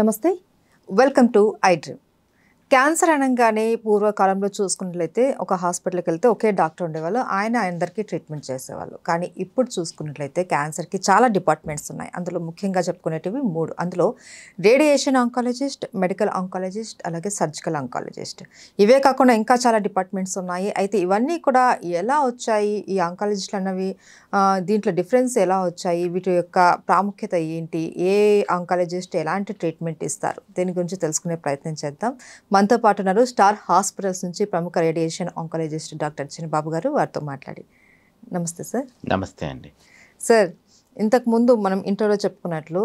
నమస్తే welcome to I dream. Cancer అనగానే పూర్వకాలంలో చూసుకున్నట్లయితే ఒక హాస్పిటల్కి వెళ్తే ఒకే డాక్టర్ ఉండేవాళ్ళు. ఆయన అందరికీ ట్రీట్మెంట్ చేసేవాళ్ళు. కానీ ఇప్పుడు చూసుకున్నట్లయితే క్యాన్సర్కి చాలా డిపార్ట్మెంట్స్ ఉన్నాయి. అందులో ముఖ్యంగా చెప్పుకునేటివి 3. అందులో రేడియేషన్ ఆంకాలజిస్ట్, మెడికల్ ఆంకాలజిస్ట్, అలాగే సర్జికల్ ఆంకాలజిస్ట్. ఇవే కాకుండా ఇంకా చాలా డిపార్ట్మెంట్స్ ఉన్నాయి. అయితే ఇవన్నీ కూడా ఎలా వచ్చాయి, ఈ ఆంకాలజిస్టులు అన్నవి దీంట్లో డిఫరెన్స్ ఎలా వచ్చాయి, వీటి యొక్క ప్రాముఖ్యత ఏంటి, ఏ ఆంకాలజిస్ట్ ఎలాంటి ట్రీట్మెంట్ ఇస్తారు, దీని గురించి తెలుసుకునే ప్రయత్నం చేద్దాం. మనతో పాటు ఉన్నారు స్టార్ హాస్పిటల్స్ నుంచి ప్రముఖ రేడియేషన్ ఆంకాలజిస్ట్ డాక్టర్ చిన్నబాబు గారు. వారితో మాట్లాడి నమస్తే సార్. నమస్తే అండి. సార్, ఇంతకుముందు మనం ఇంట్రోలో చెప్పుకున్నట్లు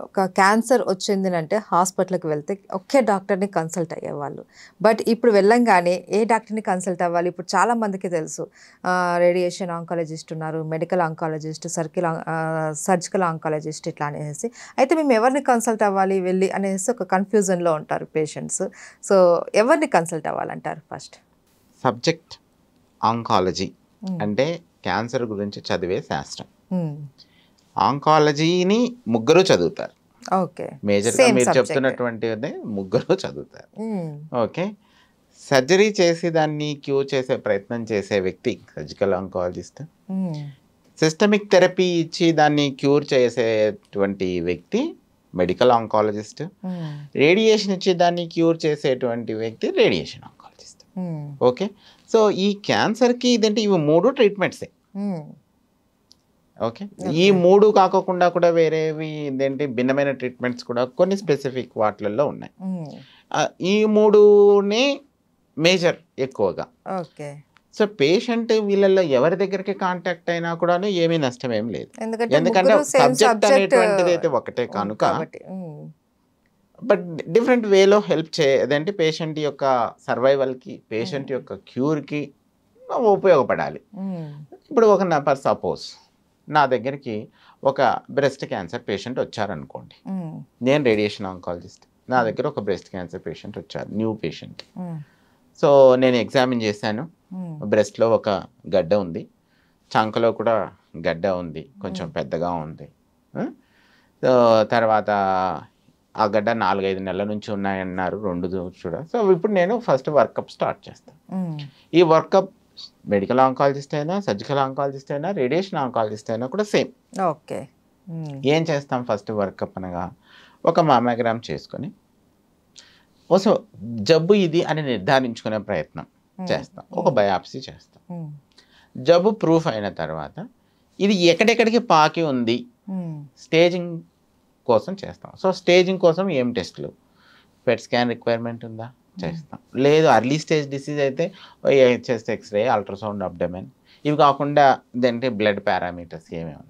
ఒక క్యాన్సర్ వచ్చింది అంటే హాస్పిటల్కి వెళ్తే ఒకే డాక్టర్ని కన్సల్ట్ అయ్యేవాళ్ళు. బట్ ఇప్పుడు వెళ్ళంగానే ఏ డాక్టర్ని కన్సల్ట్ అవ్వాలి ఇప్పుడు చాలామందికి తెలుసు. రేడియేషన్ ఆంకాలజిస్ట్ ఉన్నారు, మెడికల్ ఆంకాలజిస్ట్, సర్జికల్ ఆంకాలజిస్ట్ ఇట్లా అనేసి. అయితే మేము ఎవరిని కన్సల్ట్ అవ్వాలి వెళ్ళి అనేసి ఒక కన్ఫ్యూజన్లో ఉంటారు పేషెంట్స్. సో ఎవరిని కన్సల్ట్ అవ్వాలంటారు? ఫస్ట్ సబ్జెక్ట్ ఆంకాలజీ అంటే క్యాన్సర్ గురించి చదివే శాస్త్రం. ఆంకాలజీని ముగ్గురు చదువుతారు. ఓకే, మేజర్గా మీరు చెప్తున్నటువంటి ముగ్గురు చదువుతారు. ఓకే, సర్జరీ చేసి దాన్ని క్యూర్ చేసే ప్రయత్నం చేసే వ్యక్తి సర్జికల్ ఆంకాలజిస్ట్. సిస్టమిక్ థెరపీ ఇచ్చి దాన్ని క్యూర్ చేసేటువంటి వ్యక్తి మెడికల్ ఆంకాలజిస్ట్. రేడియేషన్ ఇచ్చి దాన్ని క్యూర్ చేసేటువంటి వ్యక్తి రేడియేషన్ ఆంకాలజిస్ట్. ఓకే, సో ఈ క్యాన్సర్కి ఇదేంటి ఇవి 3 ట్రీట్మెంట్సే. ఓకే, ఈ 3 కాకుండా కూడా వేరేవి ఇదేంటి భిన్నమైన ట్రీట్మెంట్స్ కూడా కొన్ని స్పెసిఫిక్ వాటిల్లో ఉన్నాయి. ఈ 3నే మేజర్ ఎక్కువగా. ఓకే, సో పేషెంట్ వీళ్ళల్లో ఎవరి దగ్గరికి కాంటాక్ట్ అయినా కూడా ఏమీ నష్టం ఏం లేదు. ఎందుకంటే సబ్జెక్ట్ అనేటువంటిది అయితే ఒకటే కనుక. బట్ డిఫరెంట్ వేలో హెల్ప్ అదేంటి పేషెంట్ యొక్క సర్వైవల్కి, పేషెంట్ యొక్క క్యూర్కి ఉపయోగపడాలి. ఇప్పుడు సపోజ్ నా దగ్గరికి ఒక బ్రెస్ట్ క్యాన్సర్ పేషెంట్ వచ్చారనుకోండి. నేను రేడియేషన్ ఆంకాలజిస్ట్. నా దగ్గర ఒక బ్రెస్ట్ క్యాన్సర్ పేషెంట్ వచ్చారు, న్యూ పేషెంట్. సో నేను ఎగ్జామిన్ చేశాను. బ్రెస్ట్లో ఒక గడ్డ ఉంది, చంకలో కూడా గడ్డ ఉంది, కొంచెం పెద్దగా ఉంది. సో తర్వాత ఆ గడ్డ 4-5 నెలల నుంచి ఉన్నాయన్నారు, 2 కూడా. సో ఇప్పుడు నేను ఫస్ట్ వర్కప్ స్టార్ట్ చేస్తాను. ఈ వర్కప్ మెడికల్ ఆంకాలజిస్ట్ అయినా, సర్జికల్ ఆంకాలజిస్ట్ అయినా, రేడియేషన్ ఆంకాలజిస్ట్ అయినా కూడా సేమ్. ఓకే, ఏం చేస్తాం? ఫస్ట్ వర్కప్ అనగా ఒక మామోగ్రామ్ చేసుకొని జబ్బు ఇది అని నిర్ధారించుకునే ప్రయత్నం చేస్తాం. ఒక బయాప్సీ చేస్తాం. జబ్బు ప్రూఫ్ అయిన తర్వాత ఇది ఎక్కడెక్కడికి పాకి ఉంది స్టేజింగ్ కోసం చేస్తాం. సో స్టేజింగ్ కోసం ఏం టెస్టులు, పెట్ స్కాన్ రిక్వైర్మెంట్ ఉందా చేస్తాం. లేదు అర్లీ స్టేజ్ డిసీజ్ అయితే చెస్ట్ ఎక్స్రే, అల్ట్రాసౌండ్ అబ్డమెన్, ఇవి కాకుండా ఇదంటే బ్లడ్ పారామీటర్స్ ఏమేమి.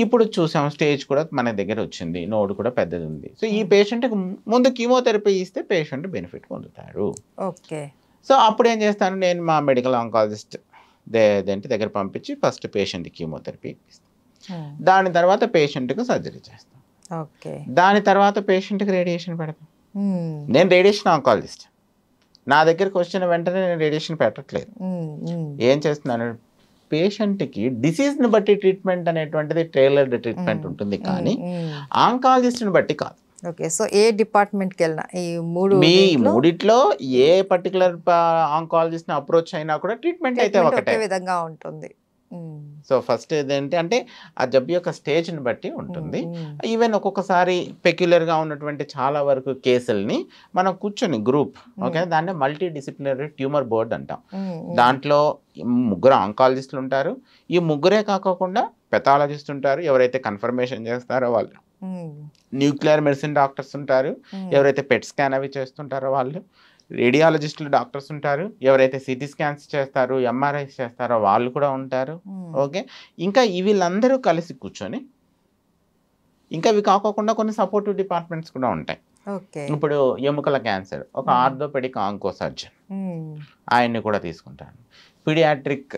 ఇప్పుడు చూసాం స్టేజ్ కూడా మన దగ్గర వచ్చింది, నోడు కూడా పెద్దది ఉంది. సో ఈ పేషెంట్కి ముందు కీమోథెరపీ ఇస్తే పేషెంట్ బెనిఫిట్ పొందుతారు. ఓకే, సో అప్పుడు ఏం చేస్తాను, నేను మా మెడికల్ ఆంకాలజిస్ట్ దగ్గర పంపించి ఫస్ట్ పేషెంట్ కీమోథెరపీ ఇప్పిస్తాను. దాని తర్వాత పేషెంట్కి సర్జరీ చేస్తాం. ఓకే, దాని తర్వాత పేషెంట్కి రేడియేషన్ పెడతాం. నేను రేడియేషన్ ఆంకాలజిస్ట్. నా దగ్గరకు వచ్చిన వెంటనే నేను రేడియేషన్ పెట్టట్లేదు. ఏం చేస్తున్నాను, పేషెంట్కి డిసీజ్ని బట్టి ట్రీట్మెంట్ అనేటువంటిది టైలర్డ్ ట్రీట్మెంట్ ఉంటుంది, కానీ ఆంకాలజిస్ట్ని బట్టి కాదు. ఓకే, సో ఏ డిపార్ట్మెంట్కి వెళ్ళినా ఈ మూడిట్లో ఏ పర్టికులర్ ఆంకాలజిస్ట్ని అప్రోచ్ అయినా కూడా ట్రీట్మెంట్ అయితే ఒకటే విధంగా ఉంటుంది. సో ఫస్ట్ ఏంటంటే అంటే ఆ జబ్బు యొక్క స్టేజ్ని బట్టి ఉంటుంది. ఈవెన్ ఒక్కొక్కసారి పెక్యులర్గా ఉన్నటువంటి చాలా వరకు కేసుల్ని మనం కూర్చొని గ్రూప్, ఓకే, దాన్ని మల్టీ డిసిప్లినరీ ట్యూమర్ బోర్డ్ అంటాం. దాంట్లో 3 ఆంకాలజిస్టులు ఉంటారు. ఈ 3 కాకుండా పెథాలజిస్ట్ ఉంటారు, ఎవరైతే కన్ఫర్మేషన్ చేస్తారో వాళ్ళు. న్యూక్లియర్ మెడిసిన్ డాక్టర్స్ ఉంటారు, ఎవరైతే పెట్ స్కాన్ అవి చేస్తుంటారో వాళ్ళు. రేడియాలజిస్టులు డాక్టర్స్ ఉంటారు, ఎవరైతే సిటీ స్కాన్స్ చేస్తారో, ఎంఆర్ఐస్ చేస్తారో వాళ్ళు కూడా ఉంటారు. ఓకే, ఇంకా వీళ్ళందరూ కలిసి కూర్చొని, ఇంకా ఇవి కాకుండా కొన్ని సపోర్టివ్ డిపార్ట్మెంట్స్ కూడా ఉంటాయి. ఇప్పుడు ఎముకల క్యాన్సర్ ఒక ఆర్థోపెడిక్ ఆంకో సర్జన్, ఆయన్ని కూడా తీసుకుంటాను. Paediatric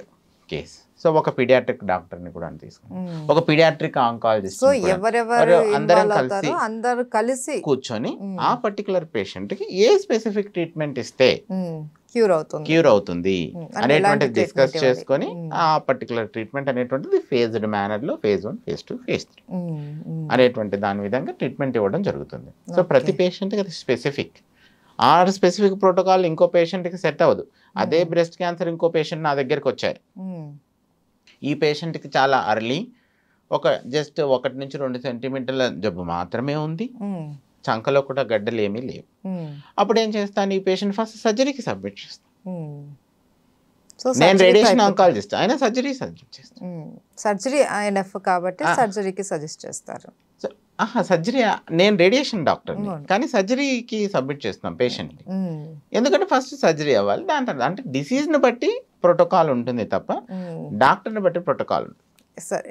case. సో ఒక పీడియాట్రిక్ డాక్టర్ని కూడా తీసుకున్నాం, ఒక పీడియాట్రిక్ ఆంకాలజిస్ట్, సో ఎవరెవరు అందరం అందరూ కలిసి కూర్చొని ఆ పర్టికులర్ పేషెంట్కి ఏ స్పెసిఫిక్ ట్రీట్మెంట్ ఇస్తే క్యూర్ అవుతుంది అనేటువంటిది డిస్కస్ చేసుకొని ఆ పర్టికులర్ ట్రీట్మెంట్ అనేటువంటిది ఫేజ్డ్ మేనర్లో phase 1, phase 2, phase 3 అనేటువంటి దాని విధంగా ట్రీట్మెంట్ ఇవ్వడం జరుగుతుంది. సో ప్రతి పేషెంట్కి అది స్పెసిఫిక్. ఆ స్పెసిఫిక్ ప్రోటోకాల్ ఇంకో పేషెంట్కి సెట్ అవ్వదు. అదే బ్రెస్ట్ క్యాన్సర్ ఇంకో పేషెంట్ నా దగ్గరికి వచ్చాయి, ఈ పేషెంట్కి చాలా అర్లీ, జస్ట్ 1 నుంచి 2 సెంటీమీటర్ల జబ్బు మాత్రమే ఉంది, చంకలో కూడా గడ్డలు ఏమీ లేవు. అప్పుడు ఏం చేస్తాను, ఈ పేషెంట్ ఫస్ట్ సర్జరీకి సబ్మిట్ చేస్తాను. నేను రేడియేషన్ ఆంకాలజిస్ట్, ఆయన సర్జరీ సజెస్ట్ చేస్తాను. సర్జరీ ఎనఫ్ కాబట్టి సర్జరీకి సజెస్ట్ చేస్తారు. సర్జరీ నేను రేడియేషన్ డాక్టర్ కానీ సర్జరీకి సబ్మిట్ చేస్తున్నాం పేషెంట్ని, ఎందుకంటే ఫస్ట్ సర్జరీ అవ్వాలి. దాని తర్వాత అంటే డిసీజ్ని బట్టి ప్రోటోకాల్ ఉంటుంది తప్ప డాక్టర్ని బట్టి ప్రోటోకాల్ ఉంటుంది. సార్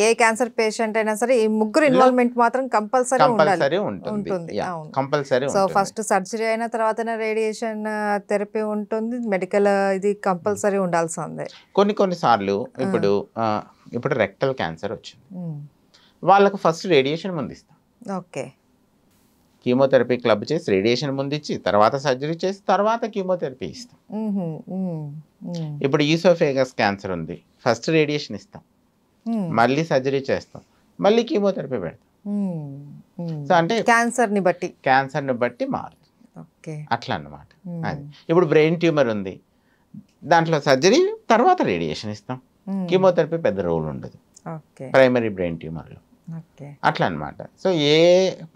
ఏ క్యాన్సర్ పేషెంట్ అయినా సరే ఈ ముగ్గురు ఇన్వాల్వ్మెంట్ మాత్రం కంపల్సరీ ఉంటుంది. కంపల్సరీ. సో ఫస్ట్ సర్జరీ అయిన తర్వాత రేడియేషన్ థెరపీ ఉంటుంది, మెడికల్ ఇది కంపల్సరీ ఉండాల్సిందే. కొన్ని సార్లు ఇప్పుడు రెక్టల్ క్యాన్సర్ వచ్చింది, వాళ్ళకు ఫస్ట్ రేడియేషన్ ముందు ఇస్తాం. ఓకే, కీమోథెరపీ క్లబ్ చేసి రేడియేషన్ ముందు ఇచ్చి తర్వాత సర్జరీ చేసి తర్వాత కీమోథెరపీ ఇస్తాం. ఇప్పుడు ఈసోఫేగస్ క్యాన్సర్ ఉంది, ఫస్ట్ రేడియేషన్ ఇస్తాం, మళ్ళీ సర్జరీ చేస్తాం, మళ్ళీ కీమోథెరపీ పెడతాం. సో అంటే క్యాన్సర్ని బట్టి మారుతుంది అట్లా అన్నమాట. ఇప్పుడు బ్రెయిన్ ట్యూమర్ ఉంది, దాంట్లో సర్జరీ తర్వాత రేడియేషన్ ఇస్తాం, కీమోథెరపీ పెద్ద రోల్ ఉండదు ప్రైమరీ బ్రెయిన్ ట్యూమర్లో, అట్లా అన్నమాట. సో ఏ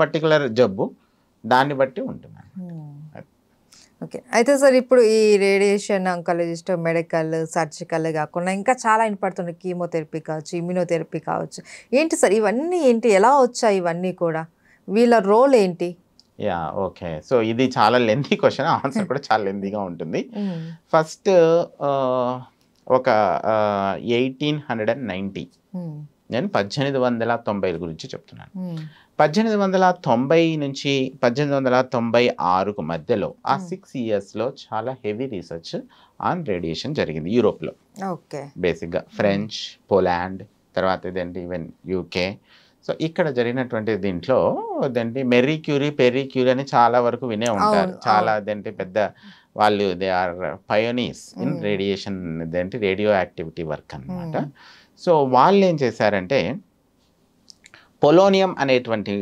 పర్టికులర్ జబ్బు దాన్ని బట్టి ఉంటుంది. ఓకే, అయితే సార్ ఇప్పుడు ఈ రేడియేషన్ ఆంకాలజిస్ట్, మెడికల్, సర్జికల్ కాకుండా ఇంకా చాలా వినపడుతుంది, కీమోథెరపీ కావచ్చు, ఇమ్యూనోథెరపీ కావచ్చు. ఏంటి సార్ ఇవన్నీ, ఎలా వచ్చాయి ఇవన్నీ కూడా, వీళ్ళ రోల్ ఏంటి? ఓకే, సో ఇది చాలా లెంతీ క్వశ్చన్, ఆన్సర్ కూడా చాలా లెంతీగా ఉంటుంది. ఫస్ట్ ఒక 1890, నేను 1890 గురించి చెప్తున్నాను. 1890 నుంచి 1896 మధ్యలో ఆ 6 yearsలో చాలా హెవీ రీసెర్చ్ ఆన్ రేడియేషన్ జరిగింది యూరోప్లో. బేసిక్గా ఫ్రెంచ్, పోలాండ్, తర్వాత ఇదేంటి ఈవెన్ యూకే. సో ఇక్కడ జరిగినటువంటి దీంట్లో మెర్రీ క్యూరీ, పెర్రీ క్యూరీ అని చాలా వరకు వినే ఉంటారు. చాలా పెద్ద వాళ్ళు they are pioneers in radiation, radio activity work అన్నమాట. సో వాళ్ళు ఏం చేశారంటే పొలోనియం అనేటువంటి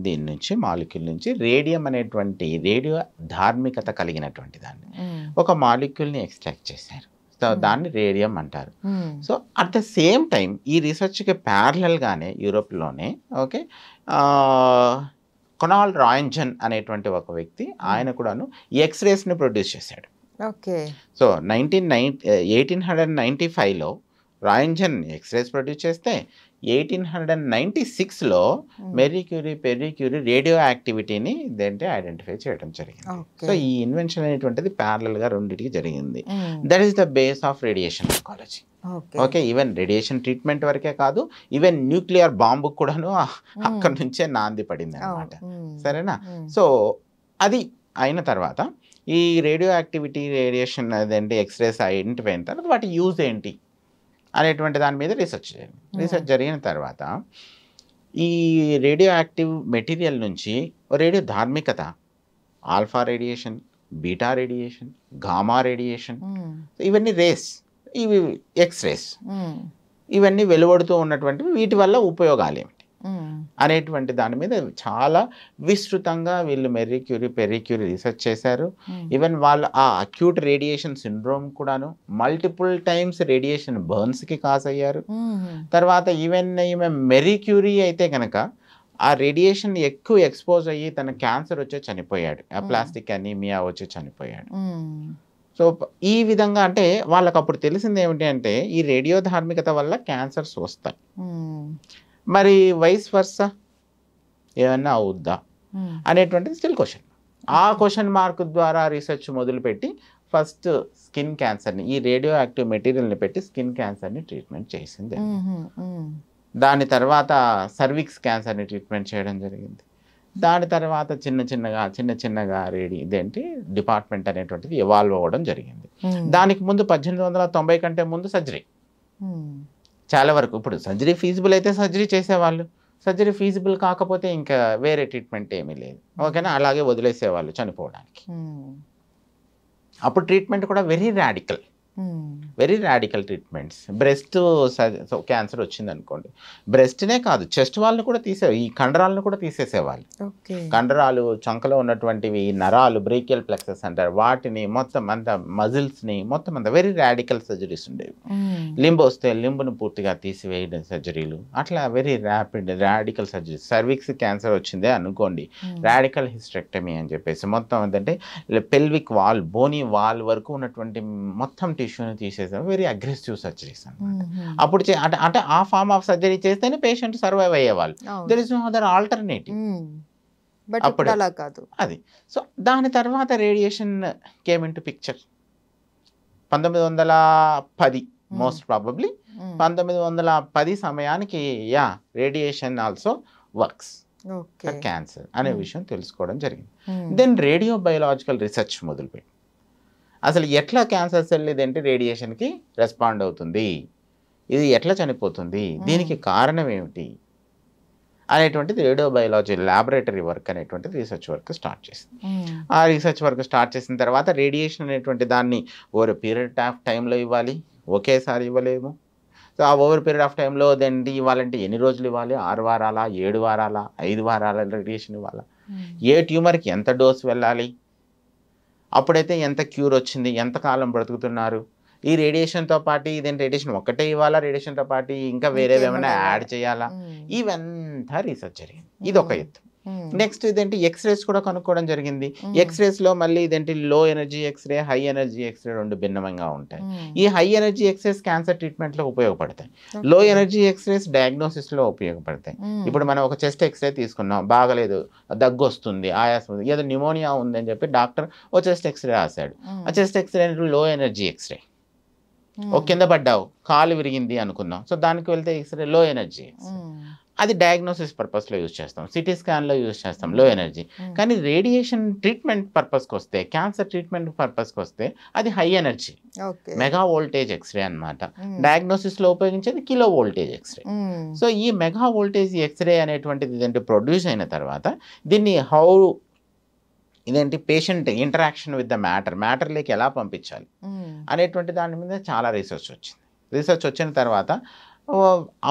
దీని నుంచి, మాలిక్యూల్ నుంచి రేడియం అనేటువంటి రేడియో ధార్మికత కలిగినటువంటి దాన్ని ఒక మాలిక్యూల్ని ఎక్స్ట్రాక్ట్ చేశారు. సో దాన్ని రేడియం అంటారు. So at the same time ఈ రీసెర్చ్కి ప్యారలల్గానే యూరోప్లోనే కొనాల్ రాయంజన్ అనేటువంటి ఒక వ్యక్తి, ఆయన కూడాను ఎక్స్రేస్ని ప్రొడ్యూస్ చేశాడు. సో 1895లో రాయంజన్ ఎక్స్రేస్ ప్రొడ్యూస్ చేస్తే 1896లో మెర్రీ క్యూరీ, పెర్రీ క్యూరీ రేడియో యాక్టివిటీని ఐడెంటిఫై చేయడం జరిగింది. సో ఈ ఇన్వెన్షన్ అనేటువంటిది ప్యారలల్గా రెండింటికి జరిగింది. That is the base of radiation oncology. Okay, even radiation treatment వరకే కాదు, ఈవెన్ న్యూక్లియర్ బాంబు కూడాను అక్కడి నుంచే నాంది పడింది అనమాట. సరేనా? సో అది అయిన తర్వాత ఈ radio activity, radiation x-rays identify అయిన తర్వాత వాటి యూజ్ ఏంటి అనేటువంటి దాని మీద రీసెర్చ్ జరిగిన తర్వాత ఈ రేడియో యాక్టివ్ మెటీరియల్ నుంచి రేడియో ధార్మికత, alpha radiation, beta radiation, gamma radiation, ఇవన్నీ రేస్, ఇవి ఎక్స్రేస్, ఇవన్నీ వెలువడుతూ ఉన్నటువంటివి, వీటి వల్ల ఉపయోగాలు ఏమిటి అనేటువంటి దాని మీద చాలా విస్తృతంగా వీళ్ళు merry Curie, Pierre Curie research చేశారు. ఈవెన్ వాళ్ళు ఆ అక్యూట్ రేడియేషన్ సిండ్రోమ్ కూడాను మల్టిపుల్ టైమ్స్ రేడియేషన్ బర్న్స్కి కాజ్ అయ్యారు. తర్వాత ఈవెన్ ఈమె మెర్రీ క్యూరీ అయితే కనుక ఆ రేడియేషన్ ఎక్కువ ఎక్స్పోజ్ అయ్యి తన క్యాన్సర్ వచ్చి చనిపోయాడు, అప్లాస్టిక్ అనీమియా వచ్చి చనిపోయాడు. సో ఈ విధంగా అంటే వాళ్ళకి అప్పుడు తెలిసింది ఏమిటి అంటే ఈ రేడియో ధార్మికత వల్ల క్యాన్సర్స్ వస్తాయి, మరి వైస్ వర్సా ఏమన్నా అవుద్దా అనేటువంటిది స్టిల్ క్వశ్చన్. ఆ క్వశ్చన్ మార్క్ ద్వారా రీసెర్చ్ మొదలుపెట్టి ఫస్ట్ స్కిన్ క్యాన్సర్ని, ఈ రేడియో యాక్టివ్ మెటీరియల్ని పెట్టి స్కిన్ క్యాన్సర్ని ట్రీట్మెంట్ చేసింది. దాని తర్వాత సర్విక్స్ క్యాన్సర్ని ట్రీట్మెంట్ చేయడం జరిగింది. దాని తర్వాత చిన్న చిన్నగా డిపార్ట్మెంట్ అనేటువంటిది ఎవాల్వ్ అవ్వడం జరిగింది. దానికి ముందు 1890 కంటే ముందు సర్జరీ, చాలా వరకు ఇప్పుడు సర్జరీ ఫీజిబుల్ అయితే సర్జరీ చేసేవాళ్ళు, సర్జరీ ఫీజిబుల్ కాకపోతే ఇంకా వేరే ట్రీట్మెంట్ ఏమీ లేదు, ఓకేనా, అలాగే వదిలేసేవాళ్ళు చనిపోవడానికి. అప్పుడు ట్రీట్మెంట్ కూడా very radical treatments. Breast cancer వచ్చింది అనుకోండి, బ్రెస్ట్నే కాదు చెస్ట్ వాళ్ళని కూడా ఈ కండరాలను కూడా తీసేసేవాళ్ళు. కండరాలు, చంకలో ఉన్నటువంటివి నరాలు, బ్రేకియల్ ప్లెక్సెస్ అంటారు, వాటిని మొత్తం అంతా, మజిల్స్ని మొత్తం అంతా వెరీ రాడికల్ సర్జరీస్ ఉండేవి. లింబ్ వస్తే లింబును పూర్తిగా తీసివేయడం సర్జరీలు, అట్లా very radical surgeries. Cervix cancer వచ్చిందే అనుకోండి, రాడికల్ హిస్టెక్టమీ అని చెప్పేసి మొత్తం ఏంటంటే పెల్విక్ వాల్, బోనీ వాల్ వరకు ఉన్నటువంటి మొత్తం టిష్యూని తీసేసారు. వెరీ అగ్రెసివ్ సర్జరీస్ అన్నమాట. అప్పుడు అంటే ఆ ఫార్మ్ ఆఫ్ సర్జరీ చేస్తేనే పేషెంట్ సర్వైవ్ అయ్యేవాళ్ళు. There is no other alternative. అప్పుడు అలా కాదు అది. సో దాని తర్వాత radiation came in to picture 1910 most probably. 1910 సమయానికి radiation also works for cancer అనే విషయం తెలుసుకోవడం జరిగింది. దెన్ రేడియో బయోలాజికల్ రీసెర్చ్ మొదలుపెట్టి అసలు ఎట్లా క్యాన్సర్ సెల్ ఇదేంటి రేడియేషన్కి రెస్పాండ్ అవుతుంది, ఇది ఎట్లా చనిపోతుంది, దీనికి కారణం ఏమిటి అనేటువంటిది రేడియో బయాలజీ ల్యాబొరేటరీ వర్క్ అనేటువంటిది రీసెర్చ్ వర్క్ స్టార్ట్ చేసింది. ఆ రీసెర్చ్ వర్క్ స్టార్ట్ చేసిన తర్వాత రేడియేషన్ అనేటువంటి దాన్ని ఓవర్ పీరియడ్ ఆఫ్ టైంలో ఇవ్వాలి, ఒకేసారి ఇవ్వలేము. సో ఆ ఓవర్ పీరియడ్ ఆఫ్ టైంలో దేంటి ఇవ్వాలంటే ఎన్ని రోజులు ఇవ్వాలి, 6 వారాల, 7 వారాల, 5 వారాల రేడియేషన్ ఇవ్వాలా, ఏ ట్యూమర్కి ఎంత డోస్ వెళ్ళాలి, అప్పుడైతే ఎంత క్యూర్ వచ్చింది, ఎంత కాలం బ్రతుకుతున్నారు, ఈ రేడియేషన్తో పాటు ఇదేంటి రేడియేషన్ ఒక్కటే ఇవ్వాలా, రేడియేషన్తో పాటు ఇంకా వేరేవి ఏమైనా యాడ్ చేయాలా, ఇవంతా రీసెర్చ్ జరిగింది. ఇది ఒక ఎత్తు. నెక్స్ట్ ఇదేంటి ఎక్స్రేస్ కూడా కనుక్కోవడం జరిగింది. ఎక్స్రేస్లో మళ్ళీ ఇదేంటి low energy x-ray, high energy x-ray రెండు భిన్నంగా ఉంటాయి. ఈ హై ఎనర్జీ ఎక్స్రేస్ క్యాన్సర్ ట్రీట్మెంట్లో ఉపయోగపడతాయి, లో ఎనర్జీ ఎక్స్రేస్ డయాగ్నోసిస్లో ఉపయోగపడతాయి. ఇప్పుడు మనం ఒక చెస్ట్ ఎక్స్రే తీసుకున్నాం, బాగలేదు, దగ్గు వస్తుంది, ఆయాసం, ఏదో న్యూమోనియా ఉందని చెప్పి డాక్టర్ ఓ చెస్ట్ ఎక్స్రే రాశాడు. ఆ చెస్ట్ ఎక్స్రే లో ఎనర్జీ ఎక్స్రే, ఓ కింద పడ్డావు, కాలు విరిగింది అనుకుందాం, సో దానికి వెళ్తే ఎక్స్రే లో ఎనర్జీ ఎక్స్రే, అది డయాగ్నోసిస్ పర్పస్లో యూజ్ చేస్తాం, సిటీ స్కాన్లో యూజ్ చేస్తాం లో ఎనర్జీ. కానీ రేడియేషన్ ట్రీట్మెంట్ పర్పస్కి వస్తే, క్యాన్సర్ ట్రీట్మెంట్ పర్పస్కి వస్తే అది high energy mega voltage x-ray అనమాట. డయాగ్నోసిస్లో ఉపయోగించేది కిలో వోల్టేజ్ ఎక్స్రే. సో ఈ మెగా వోల్టేజ్ ఎక్స్రే అనేటువంటిది ఇదేంటి ప్రొడ్యూస్ అయిన తర్వాత దీన్ని ఇదేంటి పేషెంట్ ఇంటరాక్షన్ విత్ ద మ్యాటర్లోకి ఎలా పంపించాలి అనేటువంటి దాని మీద చాలా రీసెర్చ్ వచ్చింది. రీసెర్చ్ వచ్చిన తర్వాత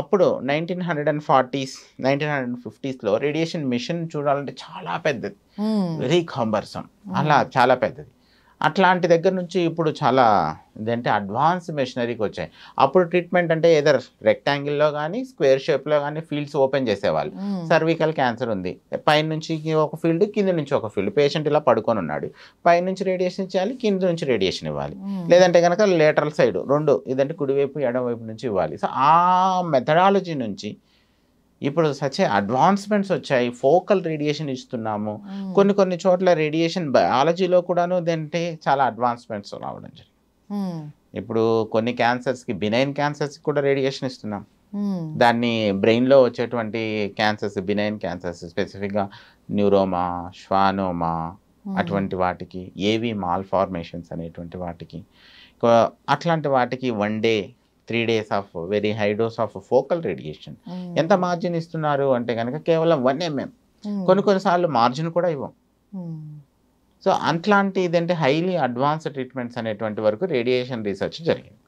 అప్పుడు 1940s 1950స్లో రేడియేషన్ మిషన్ చూడాలంటే చాలా పెద్దది, వెరీ కంబర్సమ్, అలా చాలా పెద్దది. అట్లాంటి దగ్గర నుంచి ఇప్పుడు చాలా ఇదంటే అడ్వాన్స్ మెషినరీకి వచ్చాయి. అప్పుడు ట్రీట్మెంట్ అంటే ఏదర్ రెక్టాంగిల్లో కానీ స్క్వేర్ షేప్లో కానీ ఫీల్డ్స్ ఓపెన్ చేసేవాళ్ళు. సర్వికల్ క్యాన్సర్ ఉంది, పైన నుంచి ఒక ఫీల్డ్, కింద నుంచి ఒక ఫీల్డ్, పేషెంట్ ఇలా పడుకొని ఉన్నాడు, పైన నుంచి రేడియేషన్ ఇచ్చేయాలి, కింద నుంచి రేడియేషన్ ఇవ్వాలి, లేదంటే కనుక లేటరల్ సైడ్ రెండు, ఇదంటే కుడివైపు ఎడమవైపు నుంచి ఇవ్వాలి. సో ఆ మెథడాలజీ నుంచి ఇప్పుడు సచే అడ్వాన్స్మెంట్స్ వచ్చాయి. ఫోకల్ రేడియేషన్ ఇస్తున్నాము, కొన్ని చోట్ల రేడియేషన్ బయాలజీలో కూడాను ఇదంటే చాలా అడ్వాన్స్మెంట్స్ రావడం జరిగింది. ఇప్పుడు కొన్ని క్యాన్సర్స్కి, బినైన్ క్యాన్సర్స్కి కూడా రేడియేషన్ ఇస్తున్నాం. దాన్ని బ్రెయిన్లో వచ్చేటువంటి క్యాన్సర్స్, బినైన్ క్యాన్సర్స్, స్పెసిఫిక్గా న్యూరోమా, శ్వానోమా అటువంటి వాటికి, ఏవి మాల్ ఫార్మేషన్స్ అనేటువంటి వాటికి, అట్లాంటి వాటికి 1 day 3 days of very high dose of focal radiation. ఎంత మార్జిన్ ఇస్తున్నారు అంటే కనుక కేవలం 1 mm, కొన్నిసార్లు మార్జిన్ కూడా ఇవ్వం. సో అట్లాంటి ఇదంటే హైలీ అడ్వాన్స్ ట్రీట్మెంట్స్ అనేటువంటి వరకు రేడియేషన్ రీసెర్చ్ జరిగింది.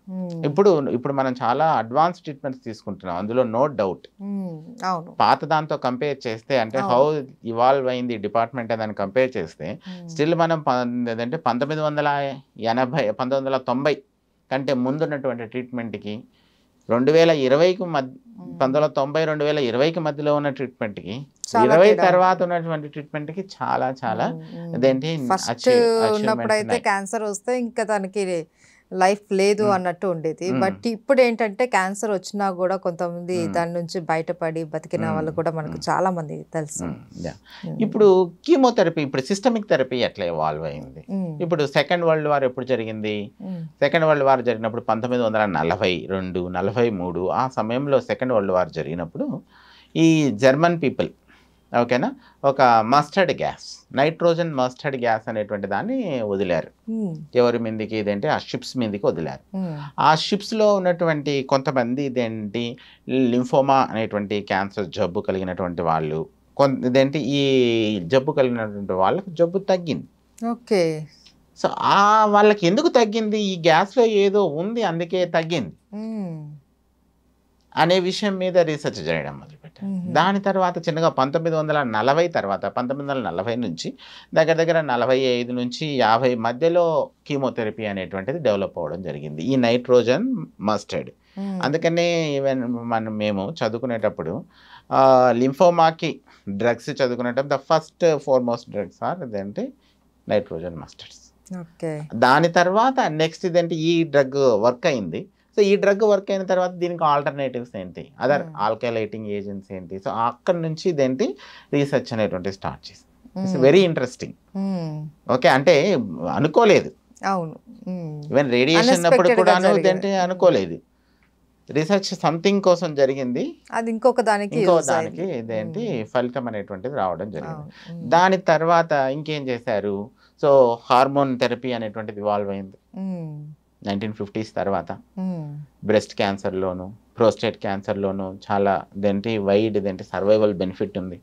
ఇప్పుడు మనం చాలా అడ్వాన్స్ ట్రీట్మెంట్స్ తీసుకుంటున్నాం, అందులో నో డౌట్. పాత దాంతో కంపేర్ చేస్తే, అంటే హౌ ఇవాల్వ్ అయింది డిపార్ట్మెంట్ అని కంపేర్ చేస్తే, స్టిల్ మనం అంటే 1980 1990 కంటే ముందున్నటువంటి ట్రీట్మెంట్కి 2020కి 1990 2020కి మధ్యలో ఉన్న ట్రీట్మెంట్కి 20 తర్వాత ఉన్నటువంటి ట్రీట్మెంట్కి చాలా చాలా అదేంటి ఉన్నప్పుడైతే క్యాన్సర్ వస్తే ఇంకా దానికి లైఫ్ లేదు అన్నట్టు ఉండేది. బట్ ఇప్పుడు ఏంటంటే క్యాన్సర్ వచ్చినా కూడా కొంతమంది దాని నుంచి బయటపడి బతికిన వాళ్ళు కూడా మనకు చాలా మంది తెలుసు. ఇప్పుడు కీమోథెరపీ, ఇప్పుడు సిస్టమిక్ థెరపీ ఎట్లా ఇవాల్వ్ అయింది. ఇప్పుడు సెకండ్ వరల్డ్ వార్ ఎప్పుడు జరిగింది? సెకండ్ వరల్డ్ వార్ జరిగినప్పుడు 1942 43 ఆ సమయంలో సెకండ్ వరల్డ్ వార్ జరిగినప్పుడు ఈ జర్మన్ పీపుల్ ఓకేనా, ఒక mustard gas, nitrogen mustard gas అనేటువంటి దాన్ని వదిలారు. ఎవరి మీదకి ఇదేంటి, ఆ షిప్స్ మీదకి వదిలారు. ఆ షిప్స్లో ఉన్నటువంటి కొంతమంది ఇదేంటి లింఫోమా అనేటువంటి క్యాన్సర్ జబ్బు కలిగినటువంటి వాళ్ళు, ఇదేంటి ఈ జబ్బు కలిగినటువంటి వాళ్ళకి జబ్బు తగ్గింది. ఓకే. సో వాళ్ళకి ఎందుకు తగ్గింది, ఈ గ్యాస్లో ఏదో ఉంది అందుకే తగ్గింది అనే విషయం మీద రీసెర్చ్ చేయడం మొదలుపెట్టారు. దాని తర్వాత చిన్నగా 1940 తర్వాత 1940 నుంచి దగ్గర దగ్గర 45 నుంచి 50 మధ్యలో కీమోథెరపీ అనేటువంటిది డెవలప్ అవ్వడం జరిగింది, ఈ నైట్రోజన్ మస్టర్డ్. అందుకనే ఈవెన్ మేము చదువుకునేటప్పుడు లింఫోమాకి డ్రగ్స్ చదువుకునేటప్పుడు the first foremost drugs are ఇదేంటి నైట్రోజన్ మస్టర్డ్స్. దాని తర్వాత నెక్స్ట్ ఇదేంటి ఈ డ్రగ్ వర్క్ అయింది. సో ఈ డ్రగ్ వర్క్ అయిన తర్వాత దీనికి ఆల్టర్నేటివ్స్ ఏంటి, అదర్ ఆల్కలైటింగ్ ఏజెంట్స్ ఏంటి, సో అక్కడ నుంచి ఇదేంటి రీసెర్చ్ అనేటువంటి స్టార్ట్ చేసింది. It's very interesting. ఓకే, అంటే అనుకోలేదు, ఈవెన్ రేడియేషన్ అప్పుడు కూడా ఇదేంటి అనుకోలేదు, రీసెర్చ్ సంథింగ్ కోసం జరిగింది, అది ఇంకో దానికి ఇదేంటి ఫలితం అనేటువంటిది రావడం జరిగింది. దాని తర్వాత ఇంకేం చేశారు, సో హార్మోన్ థెరపీ అనేటువంటిది ఇవాల్వ్ అయింది 1950s తర్వాత. బ్రెస్ట్ క్యాన్సర్లోను, ప్రోస్టేట్ క్యాన్సర్లోను చాలా ఇదేంటి వైడ్ ఇదేంటి సర్వైవల్ బెనిఫిట్ ఉంది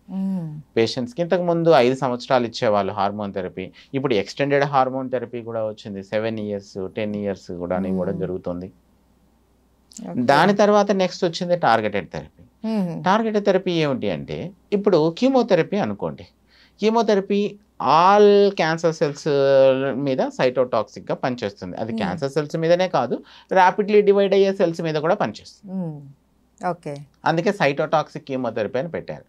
పేషెంట్స్కి. ఇంతకుముందు 5 సంవత్సరాలు ఇచ్చేవాళ్ళు హార్మోన్ థెరపీ, ఇప్పుడు ఎక్స్టెండెడ్ హార్మోన్ థెరపీ కూడా వచ్చింది, 7 years 10 years కూడా ఇవ్వడం జరుగుతుంది. దాని తర్వాత నెక్స్ట్ వచ్చింది టార్గెటెడ్ థెరపీ. టార్గెటెడ్ థెరపీ ఏమిటి అంటే, ఇప్పుడు కీమోథెరపీ అనుకోండి, కీమోథెరపీ ఆల్ క్యాన్సర్ సెల్స్ మీద సైటోటాక్సిక్గా పనిచేస్తుంది. అది క్యాన్సర్ సెల్స్ మీదనే కాదు, ర్యాపిడ్లీ డివైడ్ అయ్యే సెల్స్ మీద కూడా పనిచేస్తుంది. ఓకే, అందుకే సైటోటాక్సిక్ కీమోథెరపీ అని పెట్టారు.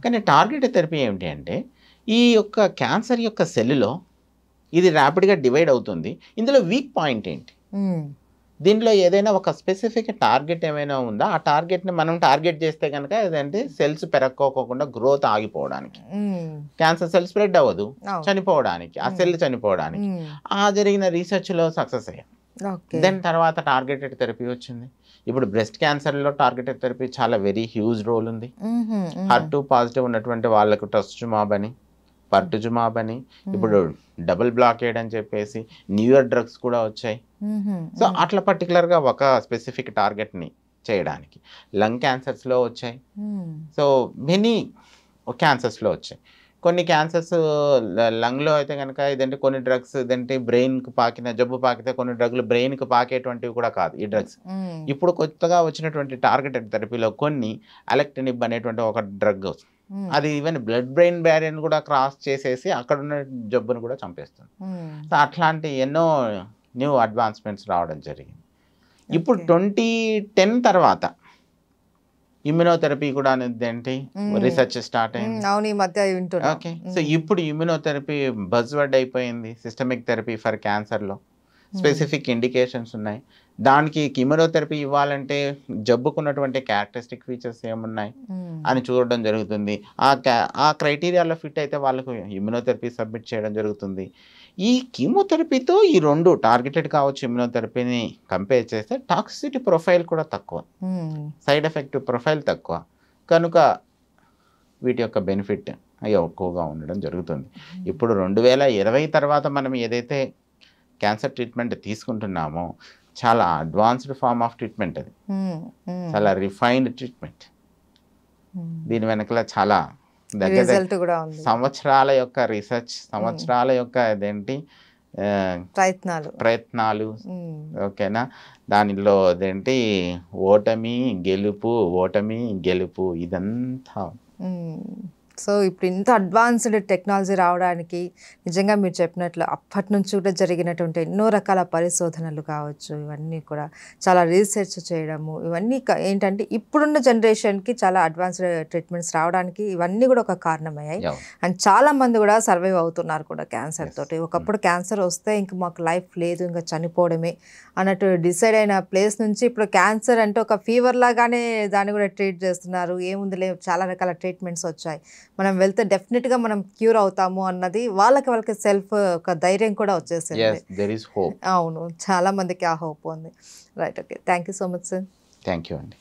కానీ టార్గెటెడ్ థెరపీ ఏమిటి అంటే, ఈ యొక్క క్యాన్సర్ యొక్క సెల్లో ఇది ర్యాపిడ్గా డివైడ్ అవుతుంది, ఇందులో వీక్ పాయింట్ ఏంటి, దీంట్లో ఏదైనా ఒక స్పెసిఫిక్ టార్గెట్ ఏమైనా ఉందా, ఆ టార్గెట్ని మనం టార్గెట్ చేస్తే కనుక ఏదంటే సెల్స్ పెరక్కోకుండా గ్రోత్ ఆగిపోవడానికి, క్యాన్సర్ సెల్ స్ప్రెడ్ అవ్వదు, చనిపోవడానికి, ఆ సెల్ చనిపోవడానికి ఆ జరిగిన రీసెర్చ్లో సక్సెస్ అయ్యాం. దెన్ తర్వాత టార్గెటెడ్ థెరపీ వచ్చింది. ఇప్పుడు బ్రెస్ట్ క్యాన్సర్లో టార్గెటెడ్ థెరపీ చాలా వెరీ హ్యూజ్ రోల్ ఉంది. HER2 పాజిటివ్ ఉన్నటువంటి వాళ్ళకు ట్రస్టుమాబ్ అని, పర్టుజుమాబ్ అని, ఇప్పుడు డబుల్ బ్లాకేడ్ అని చెప్పేసి న్యూయర్ డ్రగ్స్ కూడా వచ్చాయి. సో అట్లా పర్టికులర్గా ఒక స్పెసిఫిక్ టార్గెట్ని చేయడానికి లంగ్ క్యాన్సర్స్లో వచ్చాయి. సో మెనీ క్యాన్సర్స్లో వచ్చాయి. కొన్ని క్యాన్సర్స్ లంగ్లో అయితే కనుక ఇదంటే కొన్ని డ్రగ్స్ ఇదంటే బ్రెయిన్కి పాకిన జబ్బు పాకితే కొన్ని డ్రగ్లు బ్రెయిన్కి పాకేటువంటివి కూడా కాదు ఈ డ్రగ్స్. ఇప్పుడు కొత్తగా వచ్చినటువంటి టార్గెటెడ్ థెరపీలో కొన్ని అలెక్టినిబ్ అనేటువంటి ఒక డ్రగ్, అది ఈవెన్ బ్లడ్ బ్రెయిన్ బ్యారియర్ కూడా క్రాస్ చేసేసి అక్కడ ఉన్న జబ్బును కూడా చంపేస్తుంది. సో అట్లాంటి ఎన్నో న్యూ అడ్వాన్స్మెంట్స్ రావడం జరిగింది. ఇప్పుడు 2010 తర్వాత ఇమ్యునోథెరపీ కూడా ఏంటి రీసెర్చ్ స్టార్ట్ అయింది. ఓకే, సో ఇప్పుడు ఇమ్యునోథెరపీ బజ్వర్డ్ అయిపోయింది. సిస్టమిక్ థెరపీ ఫర్ క్యాన్సర్లో స్పెసిఫిక్ ఇండికేషన్స్ ఉన్నాయి. దానికి ఇమ్యునోథెరపీ ఇవ్వాలంటే జబ్బుకున్నటువంటి క్యారెక్టరిస్టిక్ ఫీచర్స్ ఏమున్నాయి అని చూడడం జరుగుతుంది. ఆ క్రైటీరియాలో ఫిట్ అయితే వాళ్ళకు ఇమ్యునోథెరపీ సబ్మిట్ చేయడం జరుగుతుంది. ఈ కీమోథెరపీతో ఈ రెండు టార్గెటెడ్ కావచ్చు ఇమ్యునోథెరపీని కంపేర్ చేస్తే టాక్సిసిటీ ప్రొఫైల్ కూడా తక్కువ, సైడ్ ఎఫెక్ట్ ప్రొఫైల్ తక్కువ, కనుక వీటి యొక్క బెనిఫిట్ ఎక్కువగా ఉండడం జరుగుతుంది. ఇప్పుడు 2020 తర్వాత మనం ఏదైతే క్యాన్సర్ ట్రీట్మెంట్ తీసుకుంటున్నామో చాలా అడ్వాన్స్డ్ ఫార్మ్ ఆఫ్ ట్రీట్మెంట్, అది చాలా రిఫైన్డ్ ట్రీట్మెంట్. దీని వెనకల చాలా దగ్గర సంవత్సరాల యొక్క రీసెర్చ్, సంవత్సరాల యొక్క అదేంటి ప్రయత్నాలు, ఓకేనా, దానిలో అదేంటి ఓటమి గెలుపు ఇదంతా. సో ఇప్పుడు ఇంత అడ్వాన్స్డ్ టెక్నాలజీ రావడానికి నిజంగా మీరు చెప్పినట్లు అప్పటి నుంచి కూడా జరిగినటువంటి ఎన్నో రకాల పరిశోధనలు కావచ్చు, ఇవన్నీ కూడా చాలా రీసెర్చ్ చేయడము, ఇవన్నీ ఏంటంటే ఇప్పుడున్న జనరేషన్కి చాలా అడ్వాన్స్డ్ ట్రీట్మెంట్స్ రావడానికి ఇవన్నీ కూడా ఒక కారణమయ్యాయి. అండ్ చాలామంది కూడా సర్వైవ్ అవుతున్నారు కూడా క్యాన్సర్ తోటి. ఒకప్పుడు క్యాన్సర్ వస్తే ఇంక మాకు లైఫ్ లేదు, ఇంకా చనిపోవడమే అన్నట్టు డిసైడ్ అయిన ప్లేస్ నుంచి ఇప్పుడు క్యాన్సర్ అంటే ఒక ఫీవర్ లాగానే దాన్ని కూడా ట్రీట్ చేస్తున్నారు. ఏముందిలే, చాలా రకాల ట్రీట్మెంట్స్ వచ్చాయి, మనం వెళ్తే డెఫినెట్గా మనం క్యూర్ అవుతాము అన్నది వాళ్ళకి సెల్ఫ్ ఒక ధైర్యం కూడా వచ్చేసింది. అవును, చాలా మందికి ఆ హోప్ ఉంది. Right, okay, thank you so much sir. Thank you అండి.